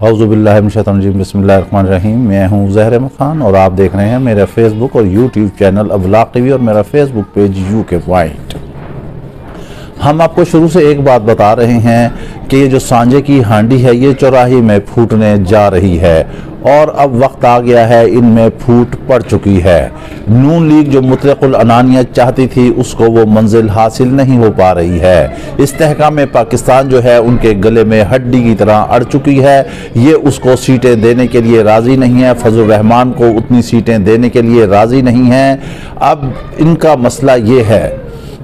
اعوذ باللہ من الشیطان الرجیم، بسم اللہ الرحمن الرحیم۔ میں ہوں زہر احمد خان اور آپ دیکھ رہے ہیں میرا فیس بک اور یوٹیوب چینل ابلاغ ٹی وی اور میرا فیس بک پیج UK پوائنٹ۔ ہم آپ کو شروع سے ایک بات بتا رہے ہیں کہ یہ جو سانجے کی ہانڈی ہے یہ چوراہی میں پھوٹنے جا رہی ہے اور اب وقت آ گیا ہے، ان میں پھوٹ پڑ چکی ہے۔ نون لیگ جو مطلق العنانیت چاہتی تھی اس کو وہ منزل حاصل نہیں ہو پا رہی ہے۔ استحکام پاکستان جو ہے ان کے گلے میں ہڈی کی طرح اڑ چکی ہے۔ یہ اس کو سیٹیں دینے کے لیے راضی نہیں ہے، فضل الرحمان کو اتنی سیٹیں دینے کے لیے راضی نہیں ہیں۔ اب ان کا مسئلہ یہ ہے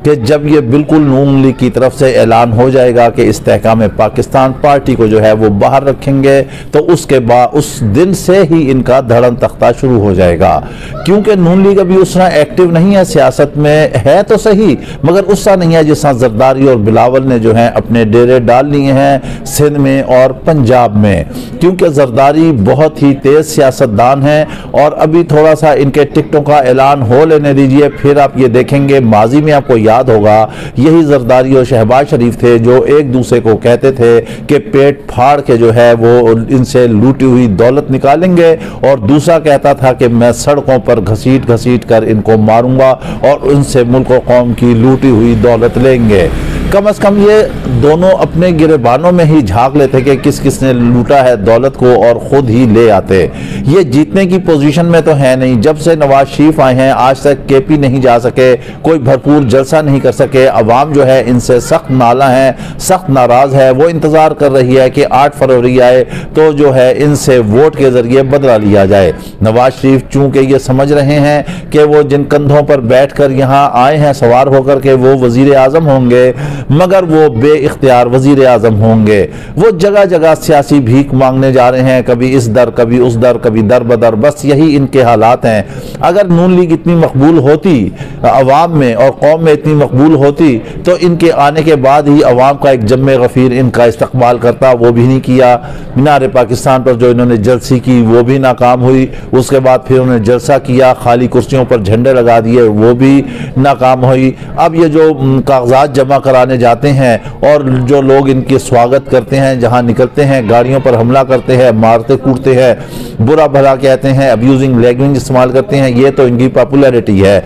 کہ جب یہ بالکل نون لیگ کی طرف سے اعلان ہو جائے گا کہ استحکام پاکستان پارٹی کو جو ہے وہ باہر رکھیں گے تو اس کے بعد اس دن سے ہی ان کا دھڑن تختہ شروع ہو جائے گا، کیونکہ نون لیگ ابھی اس طرح ایکٹیو نہیں ہے سیاست میں، ہے تو صحیح مگر اس طرح نہیں ہے جس طرح زرداری اور بلاول نے جو ہیں اپنے ڈیرے ڈال لیے ہیں سندھ میں اور پنجاب میں، کیونکہ زرداری بہت ہی تیز سیاستدان ہیں اور ابھی تھوڑا سا ان کے ٹکٹوں کا اعلان ہو لینے دیجئے، پھر آپ یہ دیکھیں گے ماضی میں آپ کو یاد ہوگا یہی زرداری اور شہباز شریف تھے جو ایک دوسرے کو کہتے تھے کہ پیٹ پھاڑ کے جو ہے وہ ان سے لوٹی ہوئی دولت نکالیں گے، اور دوسرا کہتا تھا کہ میں سڑکوں پر گھسیٹ گھسیٹ کر ان کو ماروں گا اور ان سے ملک و قوم کی لوٹی ہوئی دولت لیں گے۔ کم از کم یہ دونوں اپنے گریبانوں میں ہی جھانک لیتے کہ کس کس نے لوٹا ہے دولت کو اور خود ہی لے آتے۔ یہ جیتنے کی پوزیشن میں تو ہے نہیں، جب سے نواز شریف آئے ہیں آج تک KP نہیں جا سکے، کوئی بھرپور جلسہ نہیں کر سکے، عوام جو ہے ان سے سخت نالاں ہیں، سخت ناراض ہے، وہ انتظار کر رہی ہے کہ 8 فروری آئے تو جو ہے ان سے ووٹ کے ذریعے بدلہ لیا جائے۔ نواز شریف چونکہ یہ سمجھ رہے ہیں کہ وہ جن کندھوں پر بیٹھ کر یہاں آئے ہیں سوار ہو کر کے وہ وزیر اعظم ہوں گے، مگر وہ بے اختیار وزیر اعظم ہوں گے۔ وہ جگہ جگہ سیاسی بھیک مانگنے جا رہے ہیں، کبھی اس در کبھی اس در کبھی در بدر، بس یہی ان کے حالات ہیں۔ اگر نون لیگ اتنی مقبول ہوتی عوام میں اور قوم میں اتنی مقبول ہوتی تو ان کے آنے کے بعد ہی عوام کا ایک جم غفیر ان کا استقبال کرتا، وہ بھی نہیں کیا۔ مینار پاکستان پر جو انہوں نے جلسی کی وہ بھی ناکام ہوئی، اس کے بعد پھر انہوں نے جلسہ کیا، خالی کرسیوں پر جھنڈے لگا دیے، وہ بھی ناکام ہوئی۔ اب یہ جو کاغذات جمع کرانے جاتے ہیں اور جو لوگ ان کے سواگت کرتے ہیں، جہاں نکلتے ہیں گاڑیوں پر حملہ کرتے ہیں، مارتے کوٹتے ہیں، برا بھلا کہتے ہیں، ابیوزنگ لینگویج استعمال کرتے ہیں، یہ تو ان کی پاپولیرٹی ہے۔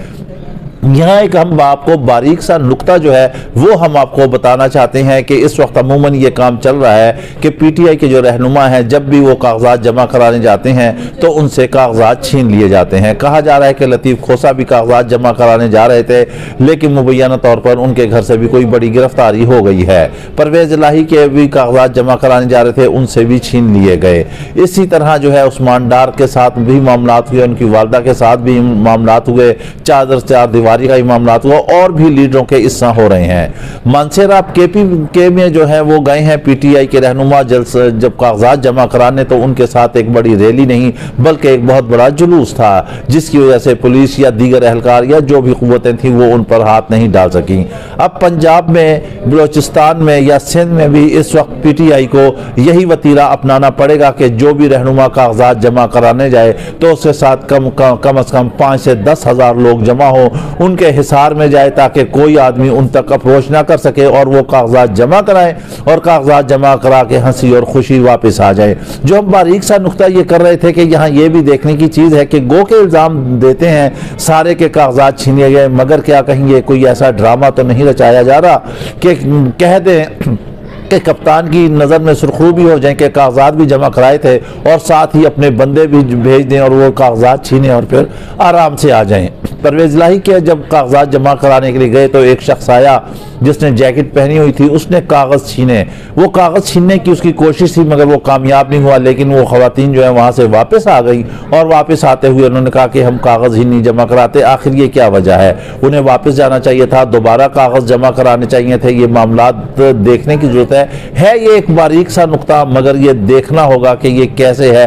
یہاں ایک ہم آپ کو باریک سا نقطہ جو ہے وہ ہم آپ کو بتانا چاہتے ہیں کہ اس وقت عموماً یہ کام چل رہا ہے کہ PTI کے جو رہنما ہیں جب بھی وہ کاغذات جمع کرانے جاتے ہیں تو ان سے کاغذات چھین لیے جاتے ہیں۔ کہا جا رہا ہے کہ لطیف کھوسہ بھی کاغذات جمع کرانے جا رہے تھے لیکن مبینہ طور پر ان کے گھر سے بھی کوئی بڑی گرفتاری ہو گئی ہے۔ پرویز الہی کے بھی کاغذات جمع کرانے جا رہے تھے، ان سے بھی چھین لیے گئے۔ اسی طرح جو ہے عثمان ڈار کے ساتھ بھی معاملات ہوئے، ان کی والدہ کے ساتھ بھی معاملات ہوئے، چادر دیواری کا معاملات ہوا، اور بھی لیڈروں کے اس طرح ہو رہے ہیں۔ منصر آپ KP میں جو ہے وہ گئے ہیں PTI کے رہنما جب کاغذات جمع کرانے تو ان کے ساتھ ایک بڑی ریلی نہیں بلکہ ایک بہت بڑا جلوس تھا جس کی وجہ سے پولیس یا دیگر اہلکار یا جو بھی قوتیں تھیں وہ ان پر ہاتھ نہیں ڈال سکیں۔ اب پنجاب میں، بلوچستان میں یا سندھ میں بھی اس وقت PTI کو یہی وتیرہ اپنانا پڑے گا کہ جو بھی رہنما کاغذات جمع کرانے جائے تو اس کے ساتھ کم از کم 5 سے 10 ہزار لوگ جمع ہو، ان کے حصار میں جائے تاکہ کوئی آدمی ان تک اپروچ نہ کر سکے اور وہ کاغذات جمع کرائیں اور کاغذات جمع کرا کے ہنسی اور خوشی واپس آ جائے۔ جو ہم باریک سا نقطہ یہ کر رہے تھے کہ یہاں یہ بھی دیکھنے کی چیز ہے کہ گو کے الزام دیتے ہیں سارے کے کاغذات چھینے گئے، مگر کیا کہیں گے کوئی ایسا ڈرامہ تو نہیں رچایا جا رہا کہ کہہ دیں کہ کپتان کی نظر میں سرخرو بھی ہو جائیں کہ کاغذات بھی جمع کرائے تھے اور ساتھ ہی اپنے بندے بھی بھیج دیں اور وہ کاغذات چھینے اور پھر آرام سے آ جائیں۔ پرویز الہی کے جب کاغذات جمع کرانے کے لیے گئے تو ایک شخص آیا جس نے جیکٹ پہنی ہوئی تھی، اس نے کاغذ چھینے، وہ کاغذ چھیننے کی اس کی کوشش تھی مگر وہ کامیاب نہیں ہوا، لیکن وہ خواتین جو ہیں وہاں سے واپس آ گئی اور واپس آتے ہوئے انہوں نے کہا کہ ہم کاغذ ہی نہیں جمع کراتے، آخر یہ کیا وجہ ہے؟ انہیں واپس جانا چاہیے تھا، دوبارہ کاغذ جمع کرانے چاہیے تھے۔ یہ معاملات دیکھنے کی ضرورت ہے یہ ایک باریک سا نقطہ مگر یہ دیکھنا ہوگا کہ یہ کیسے ہے